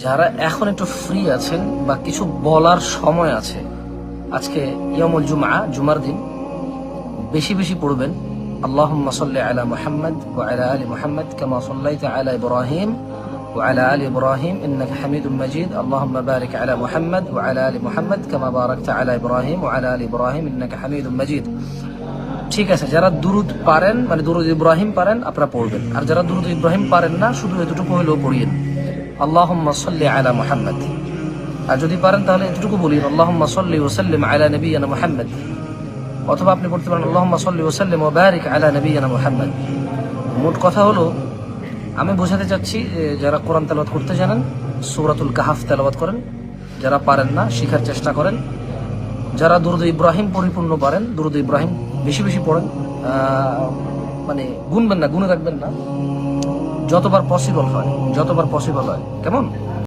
যারা এখন একটু ফ্রি আছেন বা কিছু বলার সময় আছে, আজকে ইয়ামুল জুমআ, জুমার দিন, বেশি বেশি পড়বেন আল্লাহুম্মা সাল্লি আলা মুহাম্মদ ওয়া আলা আলি মুহাম্মদ কামা সাল্লাইতা আলা ইব্রাহিম ওয়া আলা আলি ইব্রাহিম ইন্নাকা হামিদুম মাজিদ আল্লাহুম্মা বারিক আলা মুহাম্মদ ওয়া আলা আলি মুহাম্মদ কামা বারাকতা আলা ইব্রাহিম ওয়া আলা আলি ইব্রাহিম ইন্নাকা হামিদুম মাজিদ। ঠিক আছে, যারা দুরুদ পারেন, মানে দুরুদ ইব্রাহিম পারেন, আপনারা পড়বেন। আর যারা দুরুদ ইব্রাহিম পারেন না, শুধু এতটুকু হলেও পড়িয়েন আল্লাহুম্মা সাল্লি আলা মুহাম্মদ। আর যদি পারেন তাহলে এতটুকু বলিন আল্লাহুম্মা সাল্লি ওয়া সাল্লিম আলা নবিয়িনা মুহাম্মদ। অথবা আপনি বলতে পারেন আল্লাহুম্মা সাল্লি ওয়া সাল্লিম ওয়া বারিক আলা নবিয়িনা মুহাম্মদ। মোট কথা হলো, আমি বোঝাতে চাচ্ছি যারা কোরআন তেলাওয়াত করতে জানেন সূরাতুল কাহফ তেলাওয়াত করেন, যারা পারেন না শিখার চেষ্টা করেন, যারা দুরুদ ইব্রাহিম পরিপূর্ণ পারেন দুরুদ ইব্রাহিম বেশি বেশি পড়েন, মানে গুনবেন না, গুনে রাখবেন না, যতবার পসিবল হয়, যতবার পসিবল হয়, কেমন?